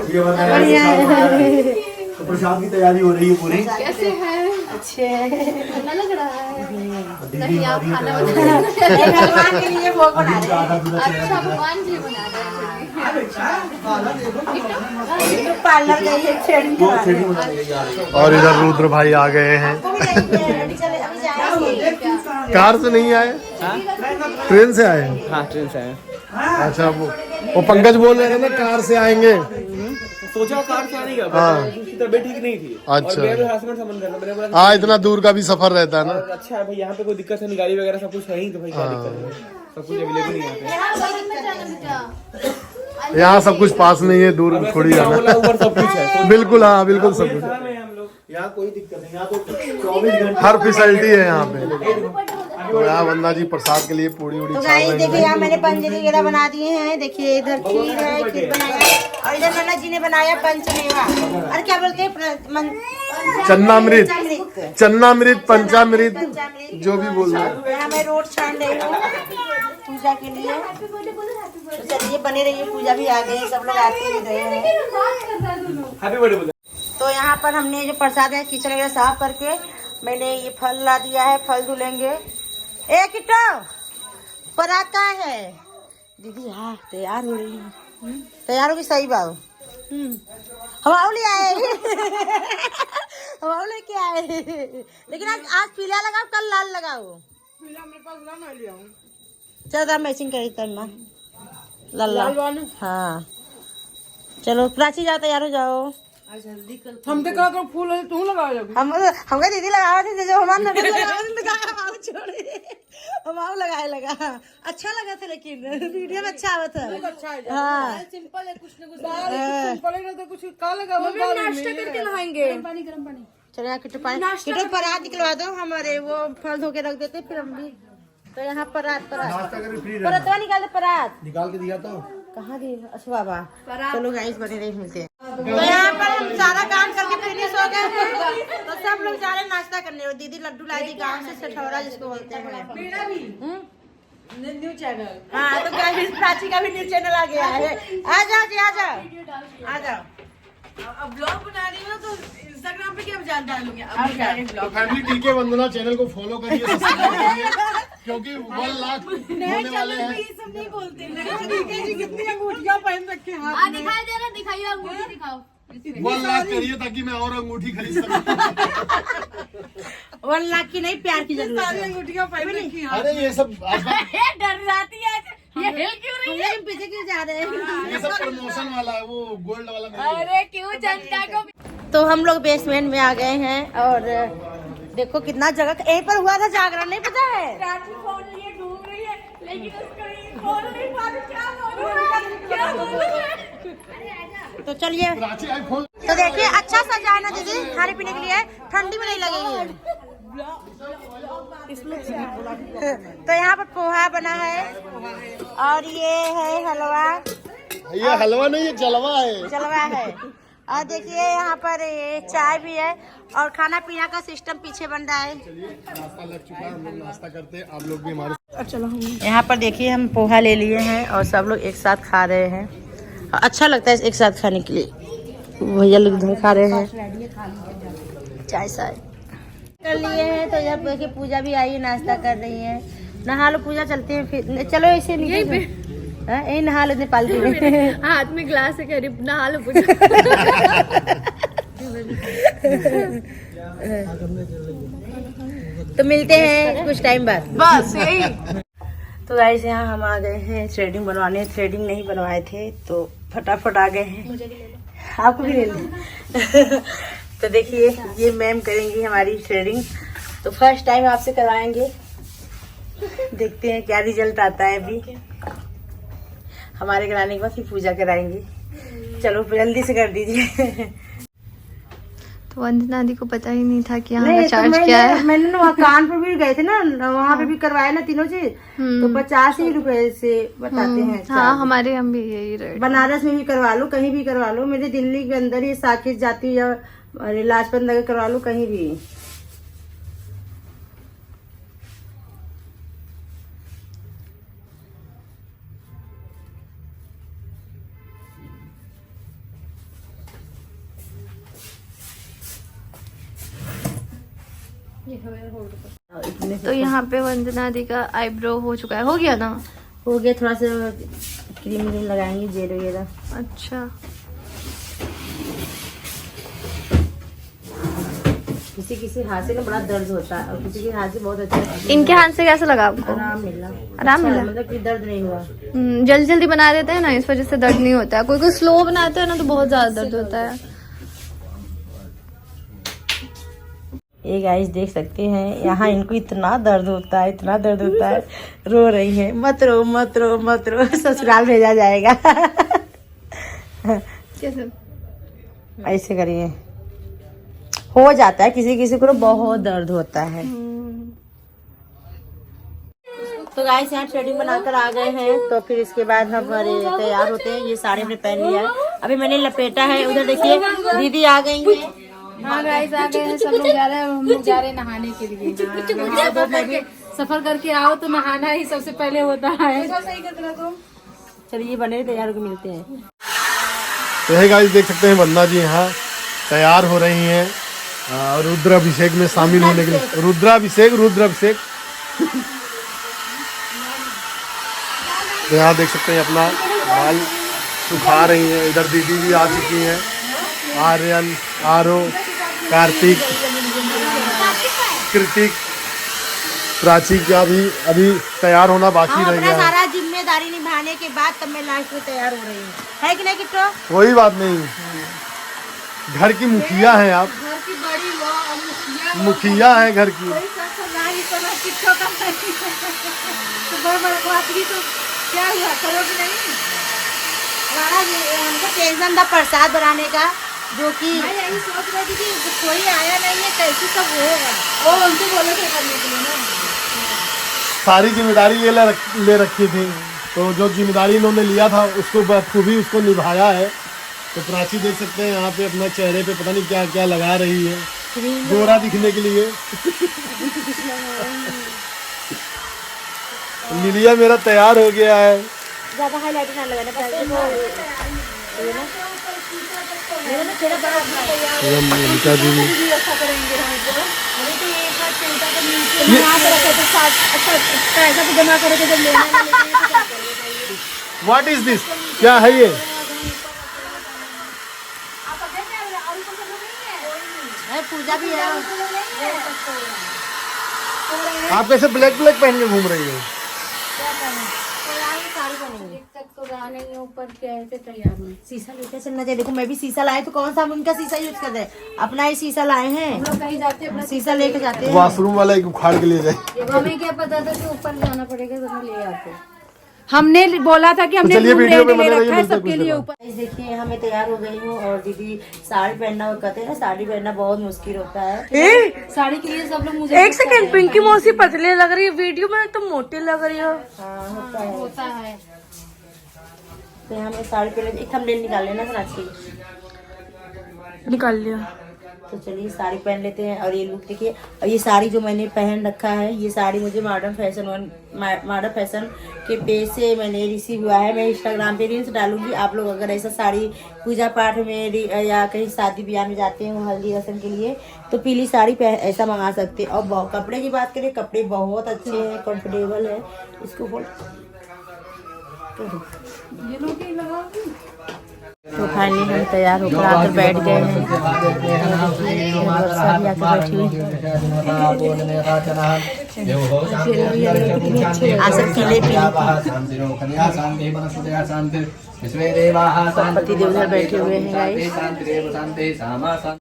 बढ़िया है। तो प्रसाद की तैयारी हो रही है पूरी। कैसे है? अच्छे ठंडा लग रहा है। दीदी आप हमारी खाना तैयारी बना भगवान के लिए भोग बना रहे हैं। अच्छा, भगवान जी बना रहे हैं। पार्लर गई है, थ्रेडिंग करा रहे हैं। और इधर रुद्र भाई आ गए हैं। आपको भी जाएंगे, चले अभी जाएंगे। कार से नहीं आए, ट्रेन से आए। हाँ ट्रेन से आए। अच्छा, वो पंकज बोल रहे थे ना कार से आएंगे। सोचा कार से आने का, हाँ। उसकी तबीयत ठीक नहीं थी। अच्छा। और मेरा भी हस्बैंड समझ रहा था, मैंने बोला हाँ, इतना दूर का भी सफर रहता है ना। और अच्छा है भाई, यहाँ पे कोई दिक्कत है नहीं, गाड़ी वगैरह सब कुछ है ही, तो भाई क्या दिक्कत है, सब कुछ अवेलेबल है यहाँ पे। यहाँ सब कुछ पास नहीं है, दूर और थोड़ी वैसे जाना। ओला उबर सब कुछ है। बिल्कुल, हाँ बिल्कुल सब कुछ। हम लोग यहाँ कोई दिक्कत नहीं, यहाँ तो 24 घंटे हर फैसिलिटी है यहाँ पे। तो यहाँ वंदना जी प्रसाद के लिए पूड़ी उड़ी तो छान गाइस रही देखिए, हैं। यहाँ मैंने पंजरी वगैरह बना दिए हैं। देखिए इधर खीर है, खीर बनाया है। और इधर नन्ना जी ने बनाया पंचमेवा, और क्या बोलते हैं, चन्नामृत, पंचामृत। चन्नामृत, पंचामृत, जो भी बोल रहे हैं। यहाँ मैं रोट छान रही हूँ पूजा के लिए। तो चलिए बने रहिए, पूजा भी आ गई, सब लोग आते ही रहे हैं। हैप्पी बर्थडे बोला। तो यहाँ पर हमने जो प्रसाद है, किचन वगैरह साफ करके मैंने ये फल ला दिया है, फल धुलेंगे। ए किट्टो, परात का है दीदी? हाँ तैयार हो रही है। तैयार होगी सही बात। हम ले आए हम लेके आए, लेकिन आज पीला लगाओ, कल लाल लगाओ। पीला मेरे पास ला, मैं ले आऊं। चलो मैचिंग करी तब ना, लाल। हाँ चलो प्राची जाओ, तैयार हो जाओ। हम तो कहा फूल तू लगा जब। हमका दीदी लगावा थे, जो हमारे ननद लगावा थे, लगा छोड़े हम लगा अच्छा लगा था, लेकिन वीडियो में अच्छा आवा था। अच्छा है, हाँ सिंपल है, कुछ ना कुछ सिंपल है ना, तो कुछ का लगा वो नाश्ता करके नहाएंगे। गरम पानी चलो यहाँ किट्टू किट्टू परात निकलवा दो, हमारे वो फल धो के रख देते फिर हम भी। तो यहाँ परात परातवा निकाल दे, परात निकाल के दिया तो कहाँ दी? अच्छा बाबा, चलो गाइस बने रही, मिलते हैं। तो यहाँ पर हम सारा काम करके फिनिश हो गए हैं। तो सब लोग जा रहे हैं नाश्ता करने। और दीदी लड्डू लाई थी गाँव से, सठौरा जिसको बोलते हैं। New channel. हाँ तो गाइस प्राची का भी न्यू चैनल आ गया है। आ जाओ जी, आ जाओ, आ जाओ। अब ब्लॉग बना रही हूँ तो इंस्टाग्राम पे क्या जान डालूंगी अब डायरेक्ट ब्लॉग। फैमिली टीके वंदना चैनल को फॉलो करिए, सब्सक्राइब करिए, क्योंकि 1 लाख होने वाले हैं। ये सब नहीं बोलते। जी कितनी अंगूठियां पहन रखे हैं हाथ में। दिखाई दे रहा, दिखाइए अंगूठी दिखाओ। 1 लाख करिए ताकि मैं और अंगूठी खरीद सकूं। 1 लाख की नहीं, प्यार की जरूरत सारी है। अंगूठियां पहन रखी हैं। अरे ये सब डर जाती है, ये हिल क्यों रही है? हम पीछे क्यों जा रहे हैं? ये सब प्रमोशन वाला है, वो गोल्ड वाला नहीं। अरे क्यों जनता को। तो हम लोग बेसमेंट में आ गए हैं, और देखो कितना जगह यहीं पर हुआ था जागरण, नहीं पता है? रांची फोन लिए ढूंढ रही है, लेकिन उसका ये फोन नहीं पा रही, क्या बोलूं? तो चलिए, प्राची आईफोन। तो देखिए अच्छा सजा है ना दीदी, खाने पीने के लिए, ठंडी में नहीं लगेगी। तो यहाँ पर पोहा बना है, और ये है हलवा। ये हलवा नहीं, ये जलवा है। जलवा है। और देखिए यहाँ पर ये चाय भी है, और खाना पीना का सिस्टम पीछे बन रहा है। नाश्ता लग चुका है, हम लोग नाश्ता करते हैं, आप लोग भी हमारे। यहाँ पर देखिए हम पोहा ले लिए हैं, और सब लोग एक साथ खा रहे हैं। अच्छा लगता है एक साथ खाने के लिए। भैया लोग इधर खा रहे हैं, चाय साय कर लिए हैं। तो यहाँ पे पूजा भी आई है, नाश्ता कर रही है। नहा लो, पूजा चलते हैं फिर। चलो ऐसे नहीं, यही नहा लो नेपाल में। हाथ में ग्लास है, करीब नहा लो पूजा। तो मिलते हैं कुछ टाइम बाद, बस यही। तो गाइस यहाँ हम आ गए हैं थ्रेडिंग बनवाने। थ्रेडिंग नहीं बनवाए थे तो फटाफट आ गए हैं। आपको भी ले लो। तो देखिए ये मैम करेंगी हमारी थ्रेडिंग, तो फर्स्ट टाइम आपसे करवाएंगे, देखते हैं क्या रिजल्ट आता है। अभी हमारे कराने के बाद फिर पूजा कराएंगे। चलो जल्दी से कर दीजिए। तो वंदना दी को पता ही नहीं था कि यहाँ का चार्ज क्या है। मैंने ना वहाँ कानपुर भी गए थे ना, वहाँ पे भी करवाए ना तीनों चीज, तो 50 ही रुपए से बताते हैं। हाँ हमारे हम भी यही रेट। बनारस में भी करवा लो, कहीं भी करवा लो, मेरे दिल्ली के अंदर ही साकेत जाती या लाजपत नगर करवा लो, कहीं भी। इतने तो यहाँ पे वंदना दी का आईब्रो हो चुका है, हो गया ना? हो गया, थोड़ा सा क्रीम लगाएंगे जेल वगैरह। अच्छा, किसी किसी हाथ से ना बड़ा दर्द होता है और किसी के हाथ से बहुत अच्छा। इनके हाथ से कैसा लगा आपको? आराम मिला, आराम मिला? मतलब कि दर्द नहीं हुआ। जल्दी जल्दी बना देते हैं ना, इस वजह से दर्द नहीं होता है। कोई कोई स्लो बनाते हैं ना तो बहुत ज्यादा दर्द होता है। ये गाइस देख सकते हैं, यहाँ इनको इतना दर्द होता है, इतना दर्द होता है, रो रही है। मत रो मत रो मत रो, ससुराल भेजा जाएगा। कैसे? ऐसे करिए, हो जाता है किसी किसी को, बहुत दर्द होता है। तो गाइस यहाँ थ्रेडिंग बनाकर आ गए हैं, तो फिर इसके बाद हमारे तैयार होते हैं। ये साड़ी हमने पहन लिया है, अभी मैंने लपेटा है। उधर देखिए दीदी आ गई है। हाँ गाइस आ गए हैं, सब लोग जा रहे हैं, हम लोग जा रहे हैं नहाने के लिए। सफर करके आओ तो नहाना ही सबसे पहले होता है। चलिए बने तैयार होकर मिलते हैं। तो ये गाइस देख सकते हैं वंदना जी यहाँ तैयार हो रही हैं रुद्राभिषेक में शामिल होने के लिए। रुद्राभिषेक तो यहाँ देख सकते हैं अपना बाल सुखा रही हैं। इधर दीदी भी आ चुकी हैं, आर्यन, आरो, कार्तिक, कृतिक, प्राची का भी अभी तैयार होना बाकी रह गया है। सारा जिम्मेदारी निभाने के बाद तब मैं लास्ट में तैयार हो रही हूँ, है कि नहीं किट्टो? कोई बात नहीं, घर की मुखिया हैं आप, घर की बड़ी मुखिया है घर की। क्या हुआ, करोगे नहीं? हमको टेंशन था प्रसाद बनाने का, जो कि मैं यही सोच रही थी कि कोई आया नहीं है, कैसे सब होगा। वो उनसे बोले थे करने के लिए ना। सारी जिम्मेदारी ये ले रखी थी, तो जो जिम्मेदारी इन्होंने लिया था उसको बखूबी उसको निभाया है। तो प्राची देख सकते हैं यहाँ पे अपना चेहरे पे पता नहीं क्या क्या लगा रही है, गोरा दिखने के लिए। लिलिया मेरा तैयार हो गया है। ज्यादा हाईलाइट ना लगाना पड़ेगा। जमा करोगे जब लेना व्हाट इज दिस, क्या है ये? पूजा भी है। आप कैसे ब्लैक पहन के घूम रही हो? ऊपर कैसे तैयार हुई? शीशा लेकर चलना चाहिए। देखो मैं भी शीशा लाए, तो कौन सा हम उनका शीशा यूज कर रहे हैं, अपना ही शीशा लाए हैं। कहीं जाते हैं शीशा लेके जाते हैं। वॉशरूम वाला एक उखाड़ के ले जाए। हमें क्या पता था कि ऊपर जाना पड़ेगा, तो हम ले आते। हमने बोला था कि हमने चलिए वीडियो पे बने रहिए, रखा है मिलते हैं सबके कुछ लिए देर ऊपर। देखिए यहाँ मैं तैयार हो गई हूँ, और दीदी साड़ी पहनना, वो कहते हैं ना साड़ी पहनना बहुत मुश्किल होता है। साड़ी के लिए सब लोग मुझे एक सेकंड, पिंकी मौसी पतली लग रही है वीडियो में, तुम मोटी लग रही हो। हाँ होता है। है। तो यहाँ मैं साड़ी पहले एक थंबनेल निकाल लेना राखी, निकाल लिया। तो चलिए साड़ी पहन लेते हैं। और ये लुक देखिए, और ये साड़ी जो मैंने पहन रखा है, ये साड़ी मुझे मॉडर्न फैशन के पेज से मैंने रिसीव हुआ है। मैं इंस्टाग्राम पे रील्स डालूंगी। आप लोग अगर ऐसा साड़ी पूजा पाठ में या कहीं शादी ब्याह में जाते हैं, हल्दी रस्म के लिए, तो पीली साड़ी ऐसा मंगा सकते हैं। और कपड़े की बात करें, कपड़े बहुत अच्छे हैं, कंफर्टेबल है। इसको बोल तो फाइनली हम तैयार होकर आकर बैठ गए हैं। आसन पीले पति देव बैठे हुए हैं गाइस।